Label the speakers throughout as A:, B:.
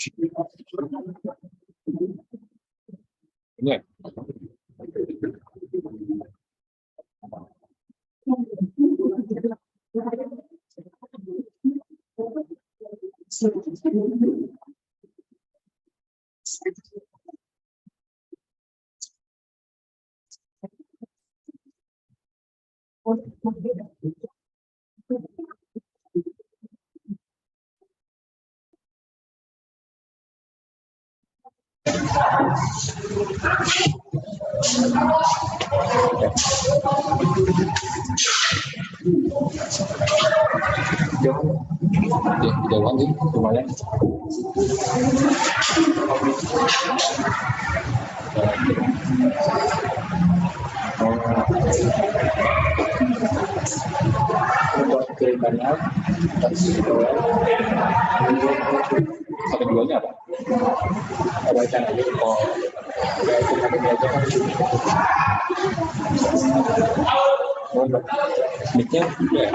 A: Ini ya? Jauhan sih, lumayan. Buat kirimannya, satu duanya apa? Ada ikan aja. Oh, ada ikan aja kan. Oh, mic-nya ya.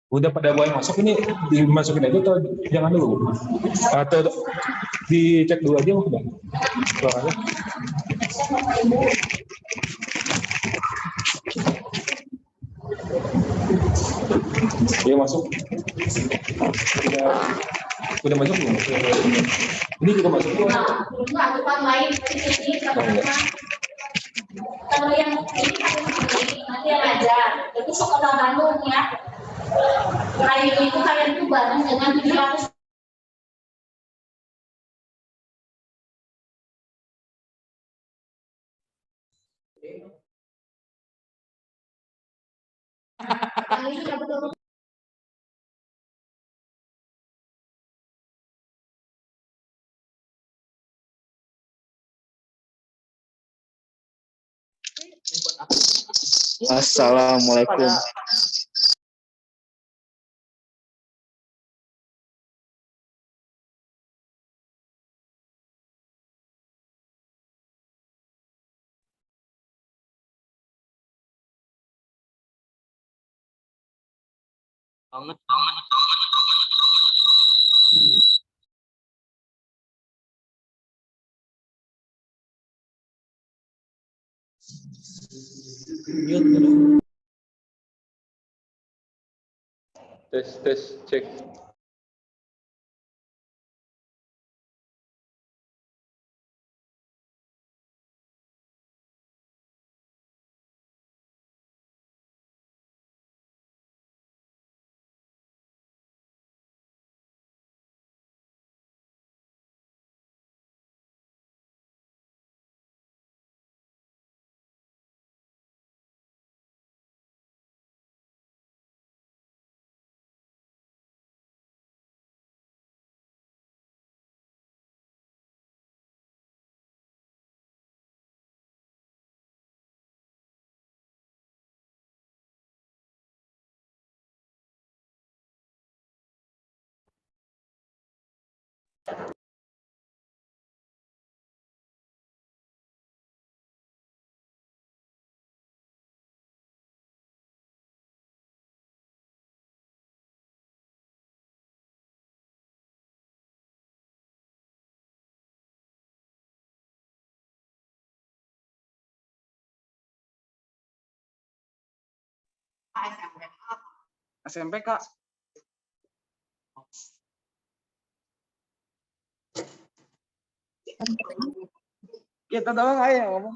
A: Udah pada boleh masuk, ini dimasukin aja atau jangan dulu? Atau dicek dulu aja udah? Suaranya. Dia masuk. Udah masuk belum? Ini juga masuk.
B: Kalau yang ini nanti yang ajar, itu sekolah Bandung ya. Kayu itu kalian tuh bareng dengan 700. Yang sudah betul.
C: Assalamualaikum. Banget.
A: Tes cek.
C: SMP Kak. Kita doang aja ngomong.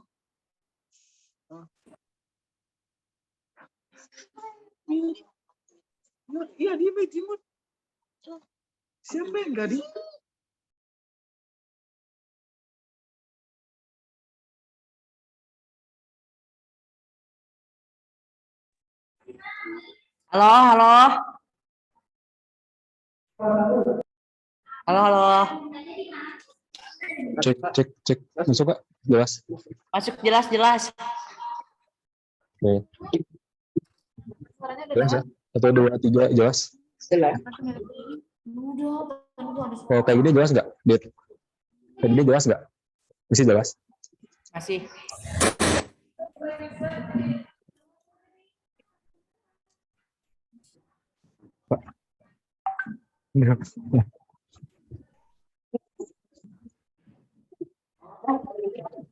C: Iya dia Jimut. Siapa yang enggak di?
D: Halo, halo. Halo, halo.
A: Cek. Masuk Pak? Jelas.
D: Masuk jelas.
A: Oke. Jelas ya? 1, 2, 3, jelas. Kalau kayak gini jelas nggak? Dit? Kayak gini jelas nggak? Masih jelas?
D: Masih.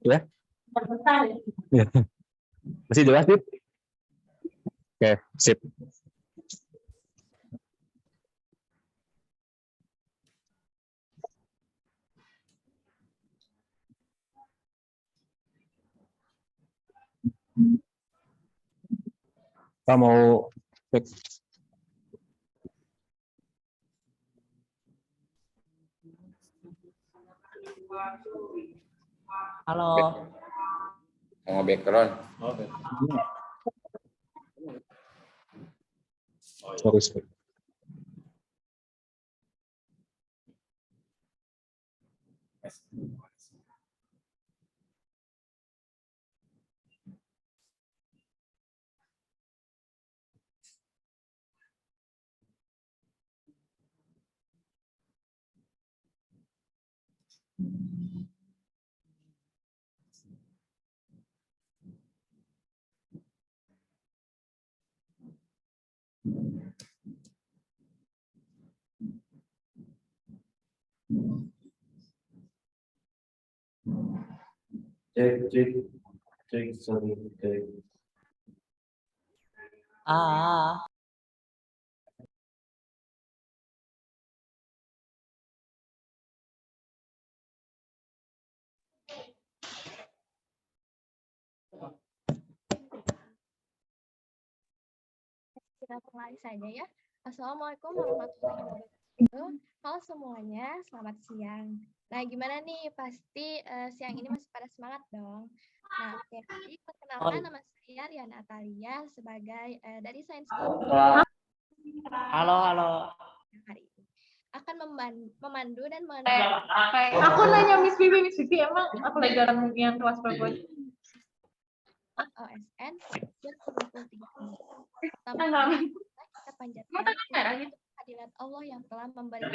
A: Ya? Ya. Masih jelas, Dit? Oke, sip. Pak mau cek.
D: Halo.
E: Mau background.
A: Sorry.
F: Cek, sorry, cek.
D: Ah.
G: Kita mulai saja ya. Assalamualaikum warahmatullahi wabarakatuh. Halo semuanya, selamat siang. Nah, gimana nih? Pasti siang ini masih pada semangat dong. Nah, oke. Jadi perkenalkan nama saya Riana Atalia sebagai dari Sains Kelompok
D: Halo.
G: hari ini. Akan memandu dan
H: Aku nanya Miss Bibi emang pelajaran yang kelas berapa?
G: OSN yang 93 ini. Pertama, kita panjatkan kehadirat Allah yang telah memberikan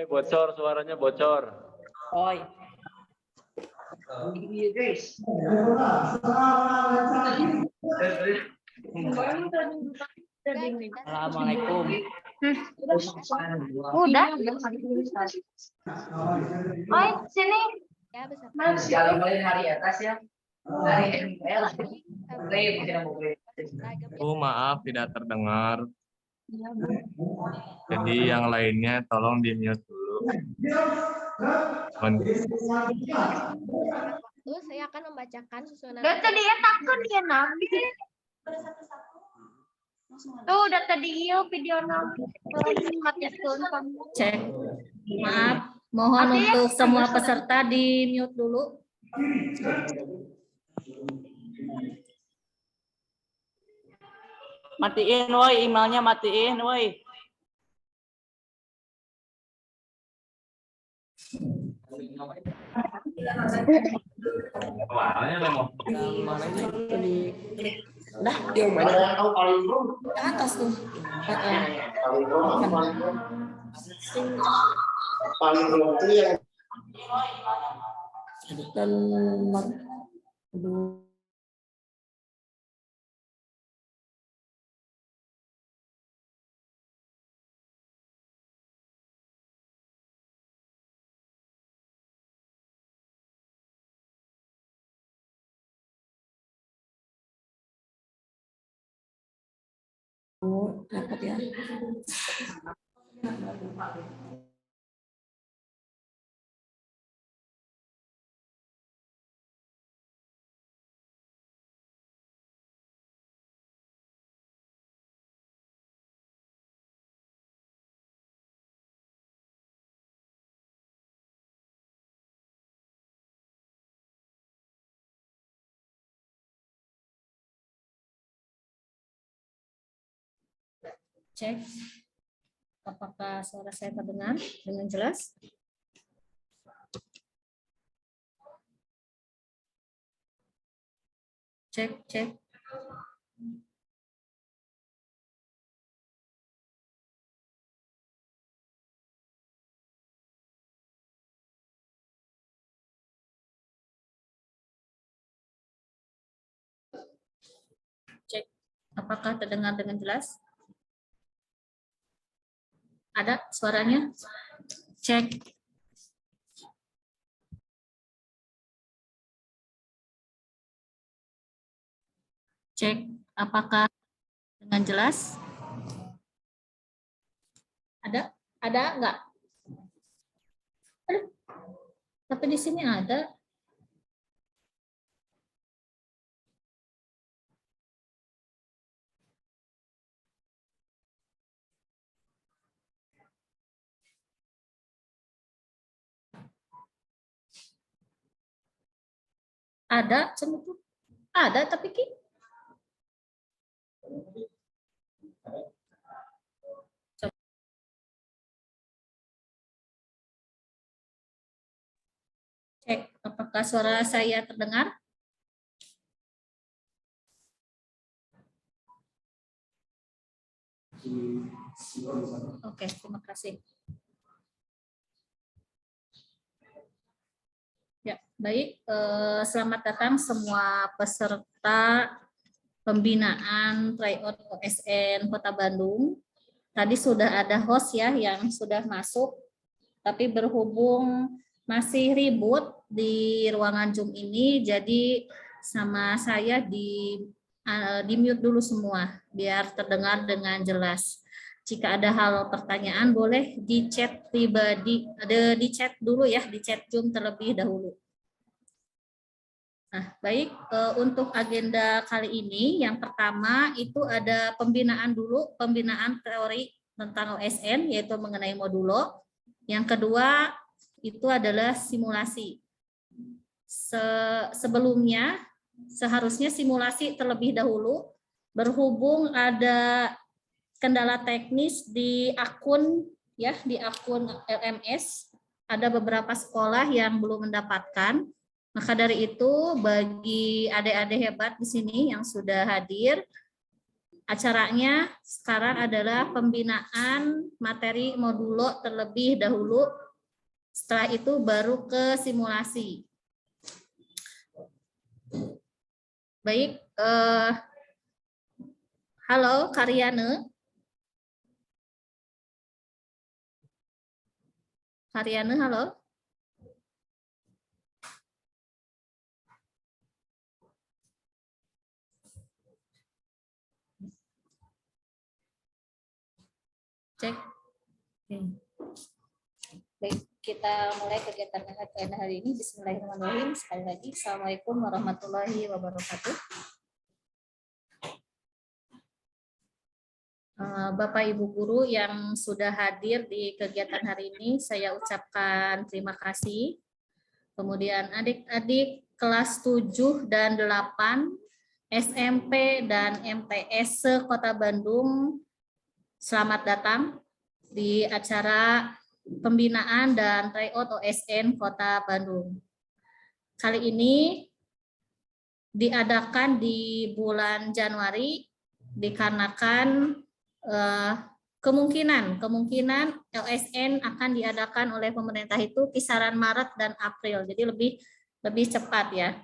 F: Bocor, suaranya bocor.
D: Oi. Assalamualaikum.
H: Udah. Oi, sini.
G: ya beserta
E: Hari atas ya. Hari
F: Maaf tidak terdengar. Jadi yang lainnya tolong di mute dulu.
G: Waktu saya akan membacakan susunan
H: Data dia takut dia nabi. Tuh data dia video nabi. Mati
I: Cek. Maaf, mohon untuk semua peserta di mute dulu.
D: Matiin woi, emailnya matiin woi.
I: Udah, ke atas tuh. Dan dapat ya. Cek. Apakah suara saya terdengar dengan jelas? Cek, cek. Cek. Apakah terdengar dengan jelas? Ada suaranya? Cek. Cek. Apakah dengan jelas? Ada? Ada enggak? Ada. Tapi di sini ada. Ada, ada tapi Ki. Cek, apakah suara saya terdengar? Oke, terima kasih. Ya, baik. Selamat datang semua peserta pembinaan tryout OSN Kota Bandung. Tadi sudah ada host ya yang sudah masuk, tapi berhubung masih ribut di ruangan Zoom ini, jadi sama saya di mute dulu semua biar terdengar dengan jelas. Jika ada hal pertanyaan boleh di chat pribadi, di chat dulu ya, di chat Zoom terlebih dahulu. Nah, baik, untuk agenda kali ini yang pertama itu ada pembinaan dulu, pembinaan teori tentang OSN yaitu mengenai modulo. Yang kedua itu adalah simulasi. Sebelumnya seharusnya simulasi terlebih dahulu, berhubung ada kendala teknis di akun ya, di akun LMS ada beberapa sekolah yang belum mendapatkan. Maka dari itu bagi adik-adik hebat di sini yang sudah hadir, acaranya sekarang adalah pembinaan materi modulo terlebih dahulu. Setelah itu baru ke simulasi. Baik, halo Karyane. Karyane, halo. Cek. Baik, kita mulai kegiatan hari ini. Bismillahirrahmanirrahim. Sekali lagi, Assalamualaikum warahmatullahi wabarakatuh. Bapak Ibu Guru yang sudah hadir di kegiatan hari ini, saya ucapkan terima kasih. Kemudian adik-adik kelas 7 dan 8, SMP dan MTS Kota Bandung, selamat datang di acara pembinaan dan tryout OSN Kota Bandung. Kali ini diadakan di bulan Januari dikarenakan kemungkinan OSN akan diadakan oleh pemerintah itu kisaran Maret dan April, jadi lebih cepat ya.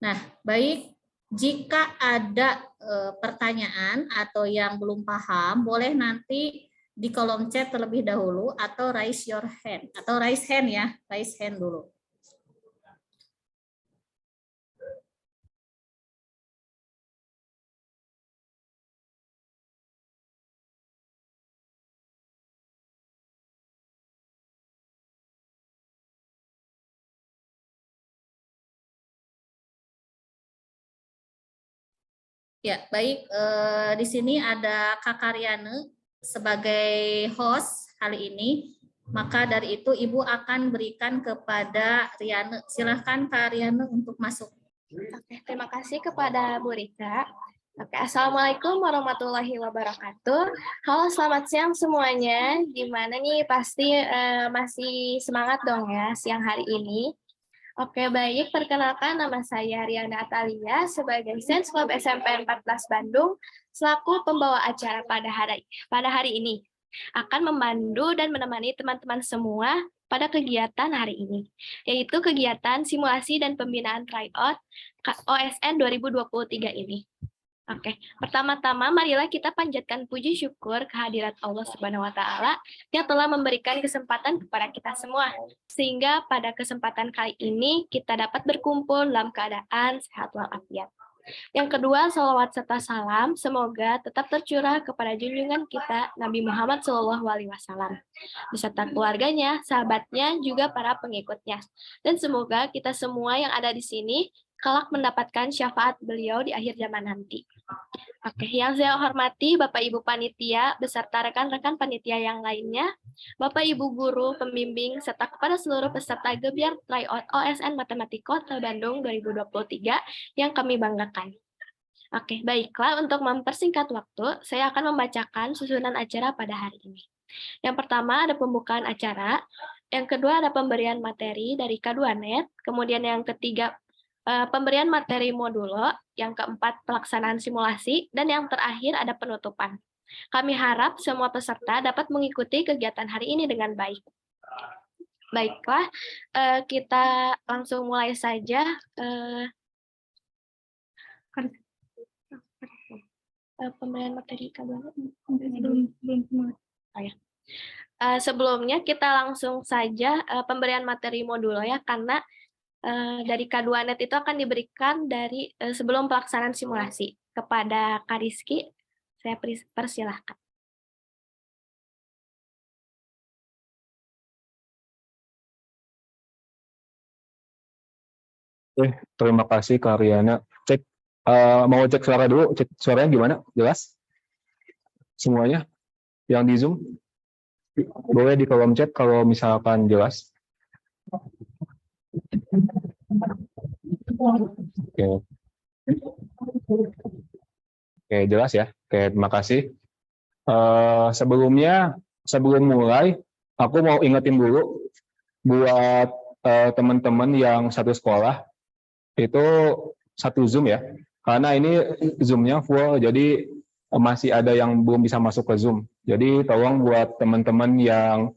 I: Nah, baik, jika ada pertanyaan atau yang belum paham, boleh nanti di kolom chat terlebih dahulu atau raise your hand atau raise hand ya, raise hand dulu. Ya, baik. Di sini ada Kak Karyane sebagai host kali ini. Maka dari itu Ibu akan berikan kepada Riane. Silahkan Kak Riane untuk masuk.
G: Oke, terima kasih kepada Bu Rika. Oke, Assalamualaikum warahmatullahi wabarakatuh. Halo, selamat siang semuanya. Gimana nih? Pasti masih semangat dong ya siang hari ini. Oke, baik. Perkenalkan, nama saya Riana Atalia sebagai Sains Club SMP 14 Bandung selaku pembawa acara pada hari ini. Akan memandu dan menemani teman-teman semua pada kegiatan hari ini, yaitu kegiatan simulasi dan pembinaan tryout OSN 2023 ini. Oke, pertama-tama marilah kita panjatkan puji syukur kehadirat Allah Subhanahu wa taala yang telah memberikan kesempatan kepada kita semua sehingga pada kesempatan kali ini kita dapat berkumpul dalam keadaan sehat walafiat. Yang kedua, salawat serta salam semoga tetap tercurah kepada junjungan kita Nabi Muhammad SAW beserta keluarganya, sahabatnya, juga para pengikutnya. Dan semoga kita semua yang ada di sini kelak mendapatkan syafaat beliau di akhir zaman nanti. Oke, yang saya hormati Bapak Ibu Panitia beserta rekan-rekan panitia yang lainnya, Bapak Ibu Guru, pembimbing, serta kepada seluruh peserta Gebiar Tryout OSN Matematik Kota Bandung 2023 yang kami banggakan. Oke, baiklah, untuk mempersingkat waktu, saya akan membacakan susunan acara pada hari ini. Yang pertama ada pembukaan acara, yang kedua ada pemberian materi dari K2Net, kemudian yang ketiga pemberian materi modulo, yang keempat pelaksanaan simulasi, dan yang terakhir ada penutupan. Kami harap semua peserta dapat mengikuti kegiatan hari ini dengan baik. Baiklah, kita langsung mulai saja. Pemberian materi sebelumnya kita langsung saja pemberian materi modulo ya, karena dari K2Net itu akan diberikan dari sebelum pelaksanaan simulasi. Kepada Kak Rizky, saya persilahkan.
A: Terima kasih Kak Riana. Mau cek suara dulu, cek suaranya gimana? Jelas? Semuanya? Yang di Zoom? Boleh di kolom chat kalau misalkan jelas. Oke, jelas ya. Oke, terima kasih. Sebelum mulai, aku mau ingetin dulu buat teman-teman yang satu sekolah itu satu Zoom ya. Karena ini Zoom-nya full, jadi masih ada yang belum bisa masuk ke Zoom. Jadi tolong buat teman-teman yang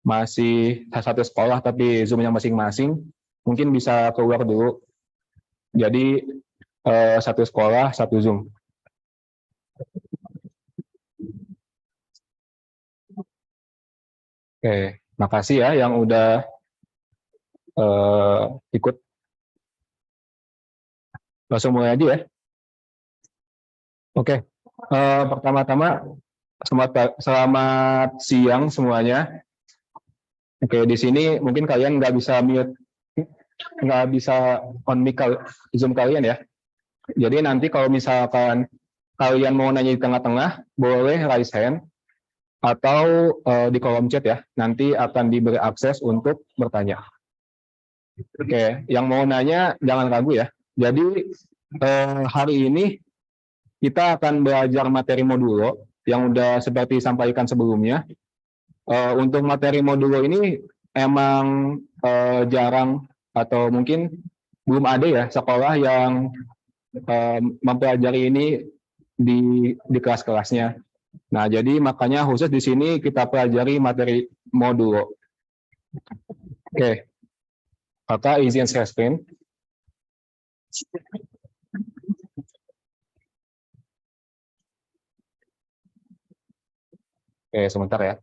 A: masih satu sekolah tapi Zoom-nya masing-masing, mungkin bisa keluar dulu. Jadi satu sekolah, satu Zoom. Oke, makasih ya yang udah ikut. Langsung mulai aja ya. Oke, pertama-tama selamat siang semuanya. Oke, di sini mungkin kalian nggak bisa mute, nggak bisa on mic Zoom kalian ya. Jadi nanti kalau misalkan kalian mau nanya di tengah-tengah, boleh raise hand atau di kolom chat ya. Nanti akan diberi akses untuk bertanya. Oke, yang mau nanya jangan ragu ya. Jadi hari ini kita akan belajar materi modulo yang udah seperti disampaikan sebelumnya. Untuk materi modulo ini emang jarang atau mungkin belum ada ya sekolah yang mempelajari ini di kelas-kelasnya. Nah, jadi makanya khusus di sini kita pelajari materi modulo. Oke, Kakak izin share screen. Oke, sebentar ya.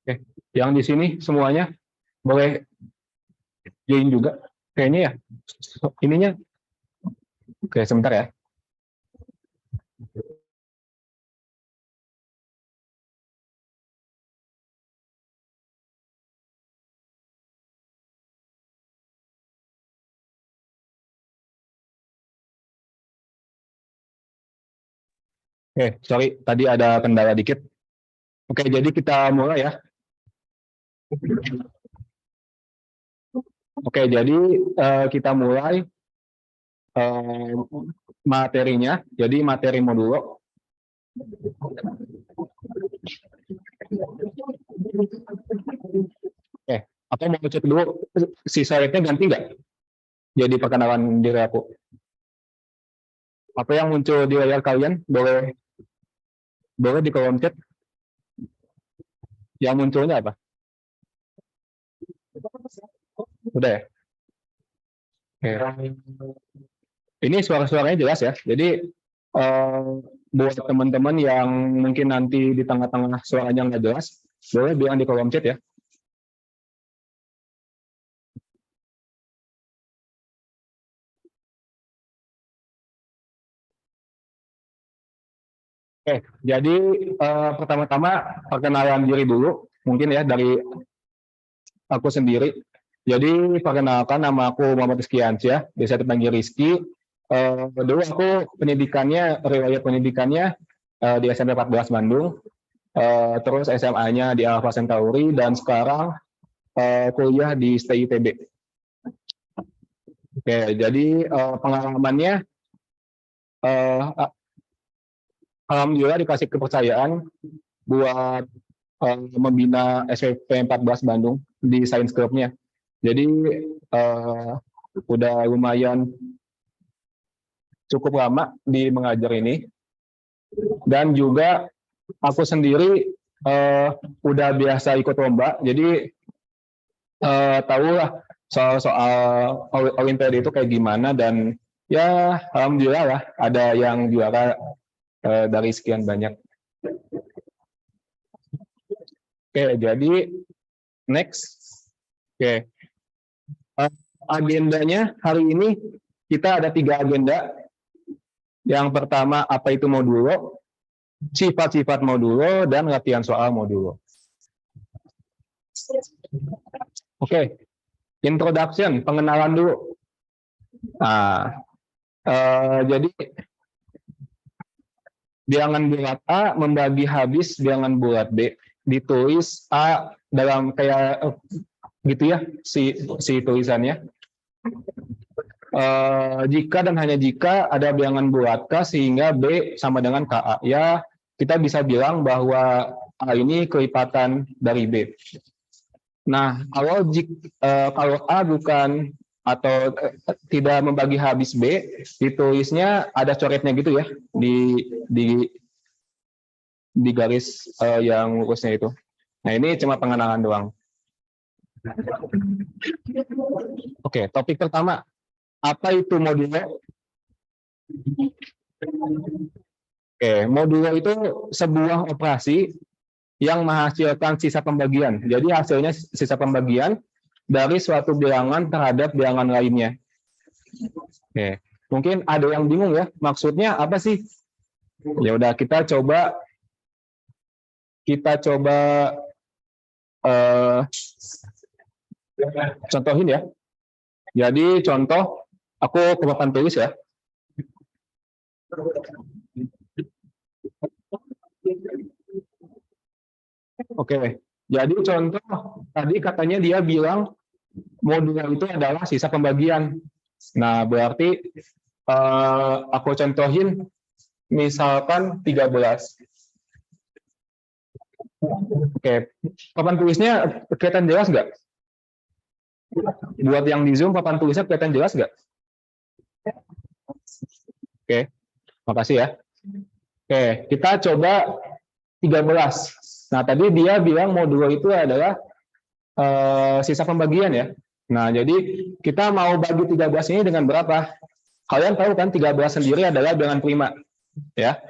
A: Oke, yang di sini semuanya boleh join juga. Kayaknya ya, ininya. Oke, sebentar ya. Oke, sorry, tadi ada kendala dikit. Oke, jadi kita mulai ya. Oke, jadi kita mulai materinya. Jadi materi modulo. Oke, aku mau cek dulu si slide-nya ganti nggak? Jadi perkenalan diri aku. Apa yang muncul di layar kalian? Boleh di kolom chat. Yang munculnya apa? Udah ya? Oke. Ini suara-suaranya jelas ya. Jadi buat teman-teman yang mungkin nanti di tengah-tengah suaranya nggak jelas, boleh bilang di kolom chat ya. Oke, jadi pertama-tama perkenalan diri dulu, mungkin ya dari aku sendiri. Jadi perkenalkan, nama aku Muhammad Rizky Ansyah, biasa dipanggil Rizky. Dulu aku riwayat pendidikannya di SMP 14 Bandung, terus SMA-nya di Alfa Centauri, dan sekarang kuliah di STITB. Oke, jadi pengalamannya, alhamdulillah dikasih kepercayaan buat membina SPP 14 Bandung di Science Club-nya. Jadi udah lumayan cukup lama di mengajar ini, dan juga aku sendiri udah biasa ikut lomba, jadi tahu lah soal Olimpiade itu kayak gimana, dan ya alhamdulillah lah ada yang juara dari sekian banyak. Oke, jadi next. Oke, agendanya hari ini kita ada 3 agenda. Yang pertama, apa itu modulo, sifat-sifat modulo, dan latihan soal modulo. Oke, introduction, pengenalan dulu. Nah, jadi bilangan bulat A membagi habis bilangan bulat B. Ditulis A dalam kayak gitu ya, si tulisannya. Jika dan hanya jika ada bilangan bulat K sehingga B sama dengan KA, ya kita bisa bilang bahwa A ini kelipatan dari B. Nah, kalau A bukan atau tidak membagi habis B, ditulisnya ada coretnya gitu ya di garis yang lurusnya itu. Nah, ini cuma pengenalan doang. Oke, topik pertama. Apa itu modulo? Oke, modulo itu sebuah operasi yang menghasilkan sisa pembagian. Jadi hasilnya sisa pembagian dari suatu bilangan terhadap bilangan lainnya. Oke, mungkin ada yang bingung ya, maksudnya apa sih? Ya udah, kita coba contohin ya. Jadi contoh, aku ke papan tulis ya. Oke, jadi contoh tadi katanya dia bilang modulo itu adalah sisa pembagian. Nah, berarti aku contohin misalkan 13. Oke, papan tulisnya kelihatan jelas nggak? Buat yang di Zoom, papan tulisnya kelihatan jelas nggak? Oke, makasih ya. Oke, kita coba 13. Nah, tadi dia bilang modulo itu adalah sisa pembagian ya. Nah, jadi kita mau bagi 13 ini dengan berapa? Kalian tahu kan 13 sendiri adalah bilangan prima. Ya.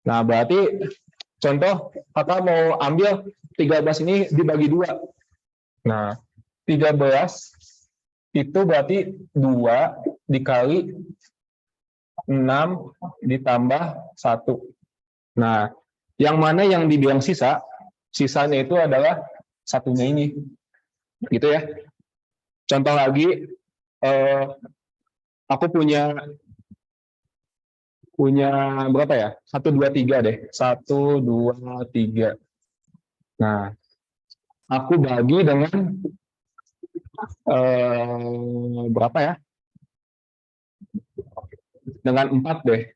A: Nah, berarti contoh, kakak mau ambil 13 ini dibagi 2. Nah, 13 itu berarti 2 dikali 6 ditambah 1. Nah, yang mana yang dibilang sisa? Sisanya itu adalah satunya ini. Gitu ya. Contoh lagi, aku punya punya berapa ya? 1, 2, 3 deh. 1, 2, 3. Nah, aku bagi dengan berapa ya? Dengan 4 deh.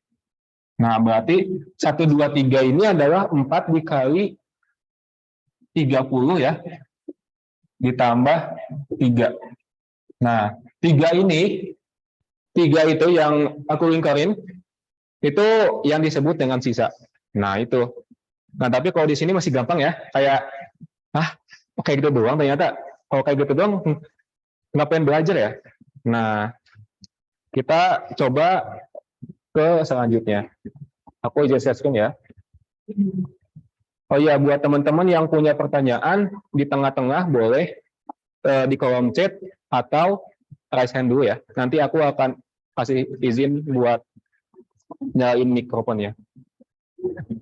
A: Nah, berarti 1, 2, 3 ini adalah 4 dikali 30 ya. Ditambah 3. Nah, 3 itu yang aku lingkarin, itu yang disebut dengan sisa. Nah, itu. Nah, tapi kalau di sini masih gampang ya. Kayak, kayak gitu doang ternyata. Kalau kayak gitu doang, ngapain belajar ya? Nah, kita coba ke selanjutnya. Aku izin share screen ya. Oh iya, buat teman-teman yang punya pertanyaan, di tengah-tengah boleh di kolom chat atau raise hand dulu ya. Nanti aku akan kasih izin buat nyalain mikrofonnya.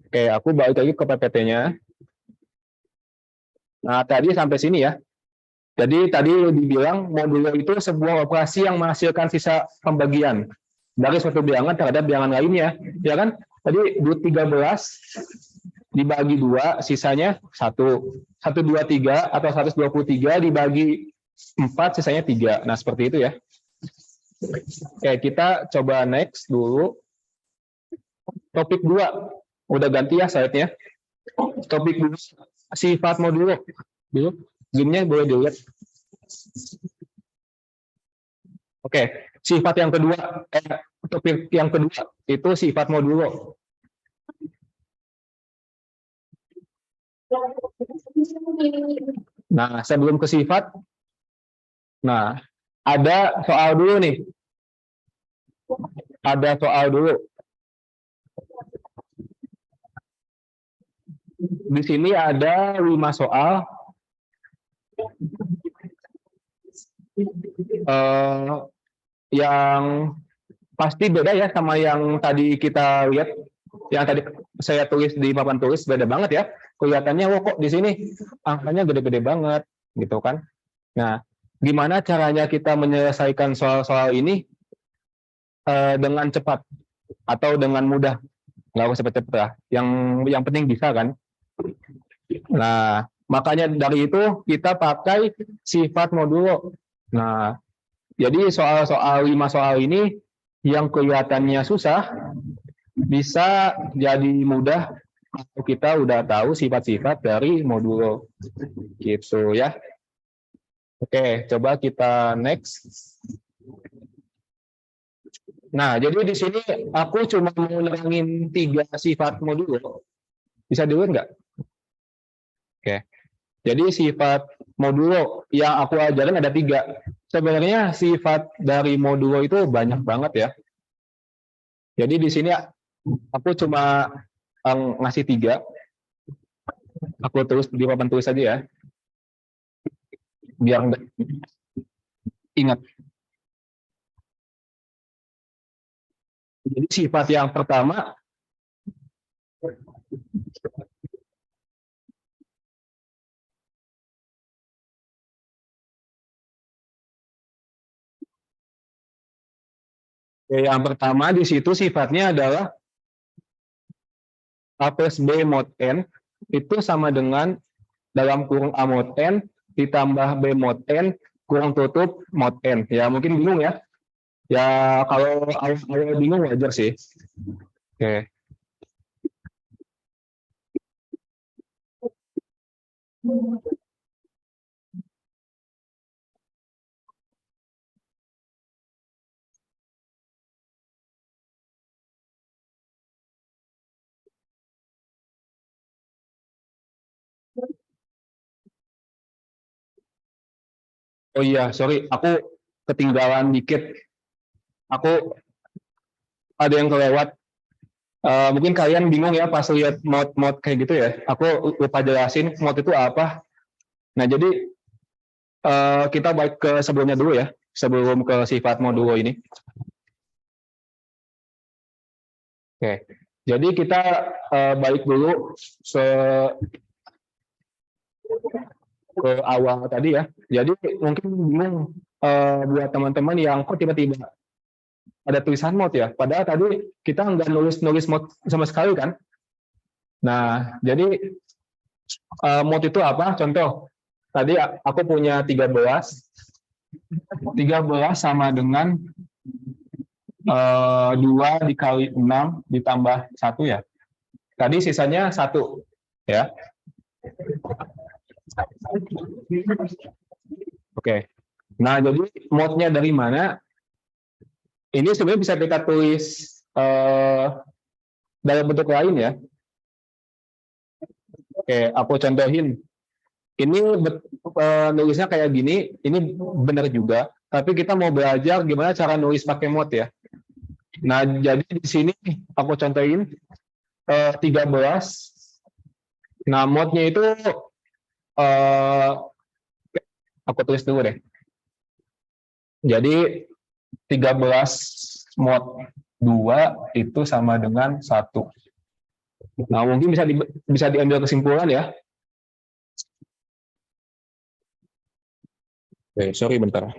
A: Oke, aku balik lagi ke PPT-nya. Nah, tadi sampai sini ya. Jadi tadi dibilang modulo itu sebuah operasi yang menghasilkan sisa pembagian dari suatu bilangan terhadap bilangan lainnya, ya kan? Tadi 13 dibagi 2, sisanya 1. 123 atau 123 dibagi 4, sisanya 3. Nah, seperti itu ya. Oke, kita coba next dulu. Topik 2. Udah ganti ya slide-nya. Topik 2, sifat modulo. Dulu, zoom-nya boleh dilihat. Oke, sifat yang kedua, topik yang kedua itu sifat modulo. Nah, sebelum ke sifat, nah, ada soal dulu nih. Ada soal dulu. Di sini ada 5 soal. Yang pasti beda ya sama yang tadi kita lihat. Yang tadi saya tulis di papan tulis beda banget ya. Kelihatannya, kok di sini angkanya gede-gede banget, gitu kan? Nah, gimana caranya kita menyelesaikan soal-soal ini dengan cepat atau dengan mudah? Nggak usah cepet-cepet lah. Yang penting bisa kan? Nah, makanya dari itu kita pakai sifat modulo. Nah, jadi soal-soal 5 soal ini yang kelihatannya susah bisa jadi mudah kalau kita udah tahu sifat-sifat dari modulo. Gitu ya. Oke, coba kita next. Nah, jadi di sini aku cuma mau nerangin 3 sifat modulo. Bisa dilihat nggak? Oke. Jadi sifat modulo yang aku ajarin ada 3. Sebenarnya sifat dari modulo itu banyak banget ya. Jadi di sini aku cuma ngasih 3. Aku tulis di papan tulis aja ya. Biar ingat. Jadi sifat yang pertama di situ sifatnya adalah A plus B mod N itu sama dengan dalam kurung A mod N ditambah B mod N kurung tutup mod N. Ya mungkin bingung ya. Ya kalau awal bingung wajar sih. Oke. Oh iya, sorry, aku ketinggalan dikit. Aku ada yang kelewat. Mungkin kalian bingung ya pas lihat mod kayak gitu ya. Aku lupa jelasin mod itu apa. Nah, jadi kita balik ke sebelumnya dulu ya, sebelum ke sifat modulo ini. Oke, jadi kita balik dulu ke awal tadi ya. Jadi mungkin bingung buat teman-teman yang kok tiba-tiba ada tulisan mode ya. Padahal tadi kita nggak nulis mode sama sekali kan. Nah, jadi mode itu apa? Contoh, tadi aku punya 13 sama dengan 2 dikali 6 ditambah 1 ya. Tadi sisanya 1 ya. Oke. Nah, jadi mode-nya dari mana? Ini sebenarnya bisa kita tulis dalam bentuk lain ya. Oke, aku contohin. Ini nulisnya kayak gini, ini benar juga. Tapi kita mau belajar gimana cara nulis pakai mode ya. Nah, jadi di sini aku contohin 13. Nah, mode-nya itu aku tulis dulu deh. Jadi 13 mod 2 itu sama dengan 1. Nah, mungkin bisa diambil kesimpulan ya. Oke, sorry bentar.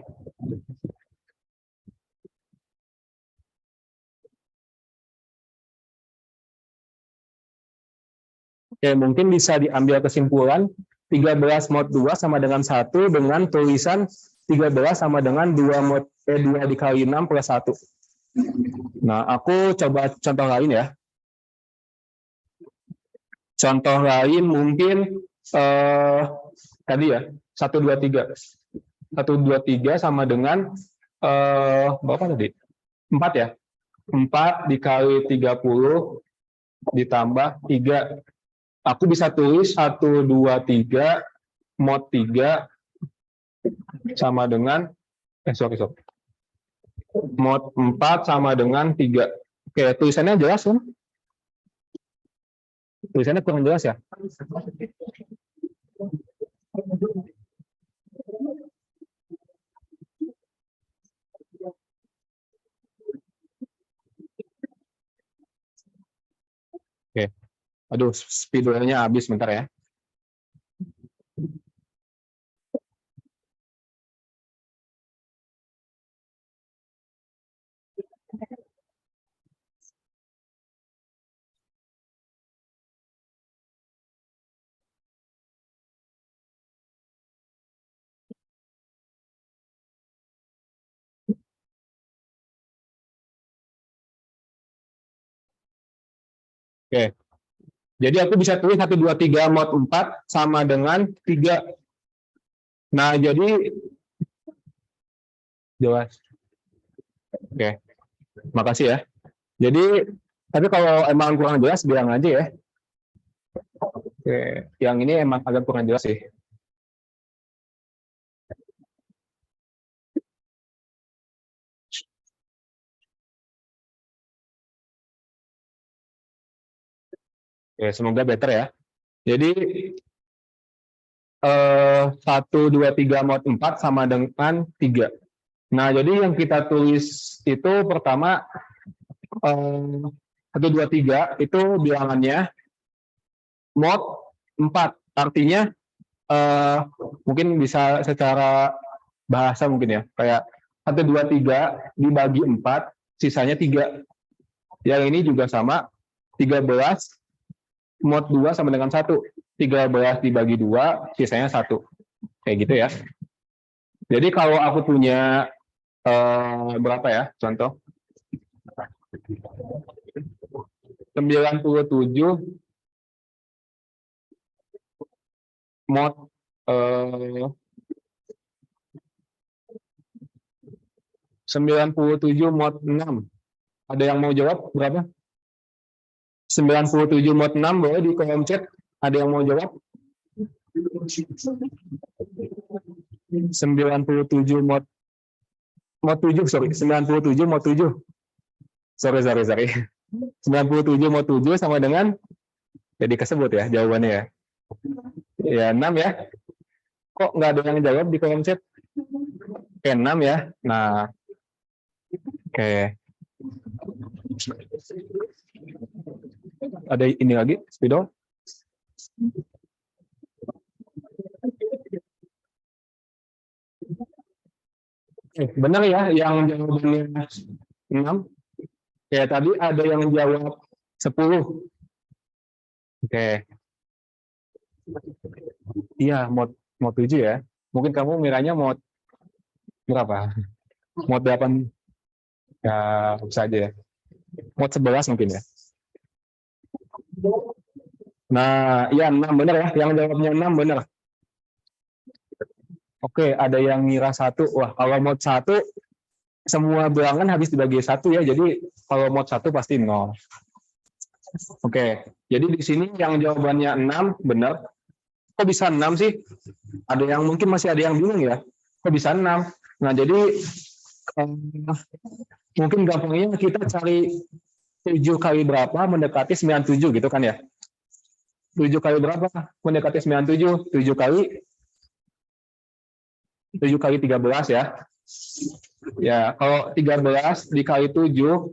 A: Oke, mungkin bisa diambil kesimpulan 13 mod 2 sama dengan 1 dengan tulisan 13 sama dengan 2 dikali 6 plus 1. Nah, aku coba contoh lain ya. Contoh lain mungkin tadi ya, 1, 2, 3. 1, 2, 3 sama dengan berapa tadi? 4 ya. 4 dikali 30 ditambah 3. Aku bisa tulis 1, 2, 3 mod 3 sama dengan mod 4 sama dengan 3. Oke, tulisannya jelas kan? Tulisannya kurang jelas ya? Oke. Aduh, spidolnya habis bentar ya. Oke. Jadi aku bisa tulis 1, 2, 3 mod 4 sama dengan 3. Nah, jadi jelas. Oke. Makasih ya. Jadi, tapi kalau emang kurang jelas bilang aja ya. Oke, yang ini emang agak kurang jelas sih. Oke, semoga better ya. Jadi 1, 2, 3 mod 4 sama dengan 3. Nah, jadi yang kita tulis itu pertama 1, 2, 3 itu bilangannya mod 4. Artinya mungkin bisa secara bahasa mungkin ya, kayak 1, 2, 3 dibagi 4, sisanya 3. Yang ini juga sama, 13 mod 2 sama dengan 1. 13 dibagi 2, sisanya 1. Kayak gitu ya. Jadi kalau aku punya berapa ya, contoh. 97 mod 97 mod 6. Ada yang mau jawab berapa? 97 mod 6 boleh di kolom chat. Ada yang mau jawab? 97 mod 7, sorry. 97 mod 7. Sorry. 97 mod 7 sama dengan, jadi kesebut ya jawabannya ya. Ya, 6 ya. Kok nggak ada yang jawab di kolom chat? Oke, 6 ya. Nah, oke. Ada ini lagi, spidol. Benar ya, yang jawabannya 6. Kayak tadi ada yang jawab 10. Oke. Iya, mod 7 ya. Mungkin kamu miranya mod berapa? Mod 8. Ya, bisa aja ya. Mod 11 mungkin ya. Nah, iya 6 benar ya. Yang jawabnya 6 benar. Oke, ada yang ngira 1. Wah, kalau mod 1 semua bilangan habis dibagi 1 ya. Jadi kalau mod 1 pasti 0. Oke, jadi di sini yang jawabannya 6 benar. Kok bisa 6 sih? Ada yang mungkin masih ada yang bingung ya. Kok bisa 6? Nah, jadi mungkin gampangnya kita cari 7 kali berapa mendekati 97 gitu kan ya. 7 kali berapa mendekati 97? 7 kali 13 ya. Ya, kalau 13 dikali 7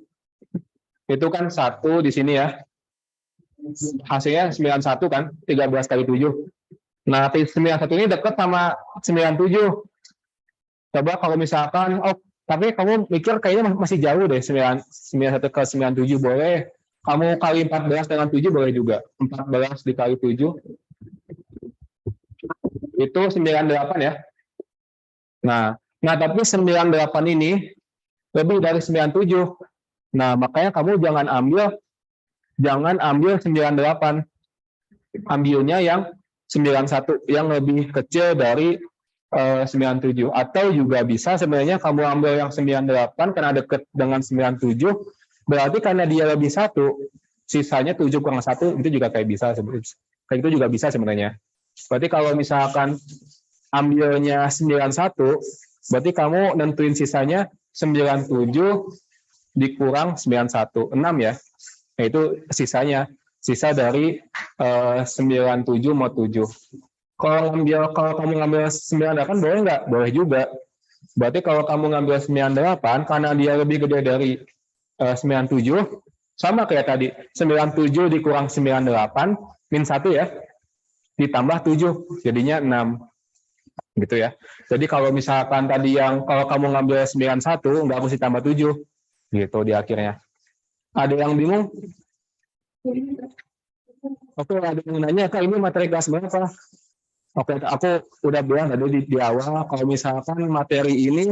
A: itu kan 1 di sini ya. Hasilnya 91 kan, 13 kali 7. Nah, 91 ini dekat sama 97. Coba kalau misalkan, oh, tapi kamu mikir kayaknya masih jauh deh, 91 ke 97 boleh. Kamu kali 14 dengan 7 boleh juga. 14 dikali 7 itu 98 ya. Nah, tapi 98 ini lebih dari 97. Nah, makanya kamu jangan ambil 98. Ambilnya yang 91 yang lebih kecil dari 97. Atau juga bisa sebenarnya kamu ambil yang 98 karena dekat dengan 97, berarti karena dia lebih 1, sisanya 7 kurang 1 itu juga kayak bisa sebenarnya. Kayak itu juga bisa sebenarnya. Berarti kalau misalkan ambilnya 91, berarti kamu nentuin sisanya 97 dikurang 91, 6 ya. Nah, itu sisanya. Sisa dari 97 mod 7. Kalau kamu ngambil 98 boleh nggak? Boleh juga. Berarti kalau kamu ngambil 98 karena dia lebih gede dari 97, sama kayak tadi. 97 dikurang 98 min 1 ya. Ditambah 7 jadinya 6. Gitu ya. Jadi kalau misalkan tadi kalau kamu ngambil 91 nggak harus ditambah 7 gitu di akhirnya. Ada yang bingung? Oke, ada yang nanya, Kak, ini materi kelas berapa? Oke, aku udah bilang tadi di awal, kalau misalkan materi ini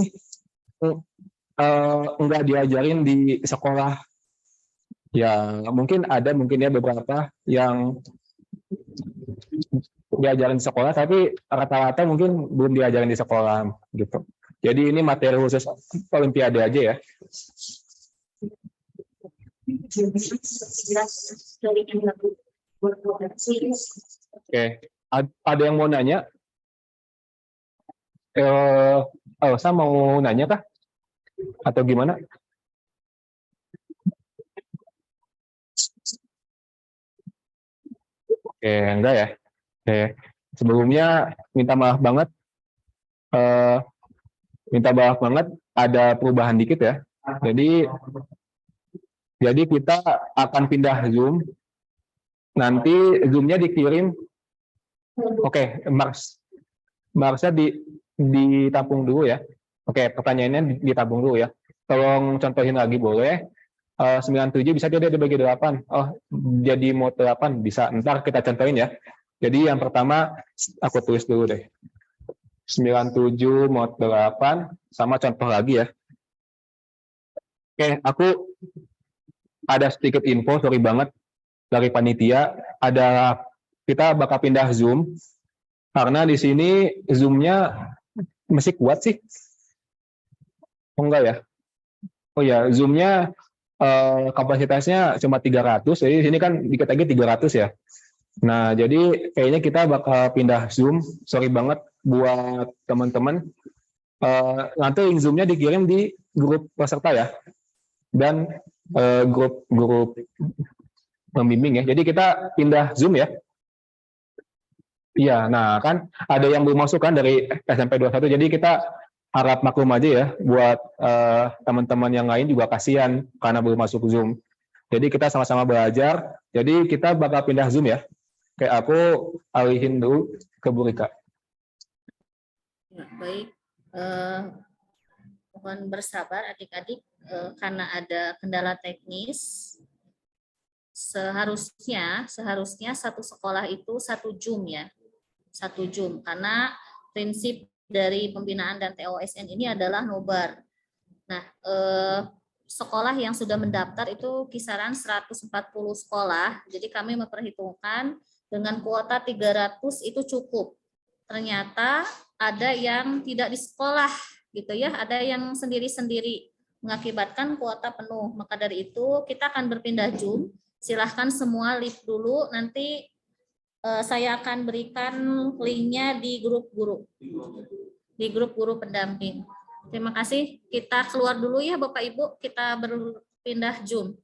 A: enggak diajarin di sekolah. Ya, mungkin ya beberapa yang diajarin di sekolah, tapi rata-rata mungkin belum diajarin di sekolah gitu. Jadi ini materi khusus Olimpiade aja ya. Oke, ada yang mau nanya? Saya mau nanya kah? Atau gimana? Oke, enggak ya. Oke, sebelumnya minta maaf banget. Ada perubahan dikit ya. Jadi kita akan pindah Zoom. Nanti Zoom-nya dikirim. Oke, Marsnya ditampung dulu ya. Oke, pertanyaannya ditabung dulu ya. Tolong contohin lagi boleh. 97 bisa dia dibagi 8. Oh, jadi mod 8 bisa. Ntar kita contohin ya. Jadi yang pertama aku tulis dulu deh. 97 mod 8 sama contoh lagi ya. Oke, aku ada sedikit info, sorry banget dari panitia. Kita bakal pindah Zoom karena di sini Zoom-nya masih kuat sih. Oh enggak ya? Oh ya, Zoom-nya kapasitasnya cuma 300, jadi di sini kan dikit lagi 300 ya. Nah, jadi kayaknya kita bakal pindah Zoom. Sorry banget buat teman-teman. Nanti link Zoom-nya dikirim di grup peserta ya. Dan grup membimbing ya. Jadi kita pindah Zoom ya. Iya, nah kan ada yang belum masuk kan dari SMP 21. Jadi kita harap maklum aja ya buat teman-teman yang lain juga kasihan karena belum masuk Zoom. Jadi kita sama-sama belajar. Jadi kita bakal pindah Zoom ya. Kayak aku alihin dulu ke Bu Rika.
I: Ya, baik. Mohon bersabar adik-adik karena ada kendala teknis. Seharusnya satu sekolah itu 1 jum ya. 1 jum karena prinsip dari pembinaan dan TOSN ini adalah nobar. Nah, sekolah yang sudah mendaftar itu kisaran 140 sekolah. Jadi kami memperhitungkan dengan kuota 300 itu cukup. Ternyata ada yang tidak di sekolah gitu ya, ada yang sendiri-sendiri mengakibatkan kuota penuh. Maka dari itu kita akan berpindah jum. Silahkan semua lift dulu, nanti saya akan berikan linknya di grup guru. Di grup guru pendamping. Terima kasih. Kita keluar dulu ya Bapak Ibu, kita berpindah Zoom.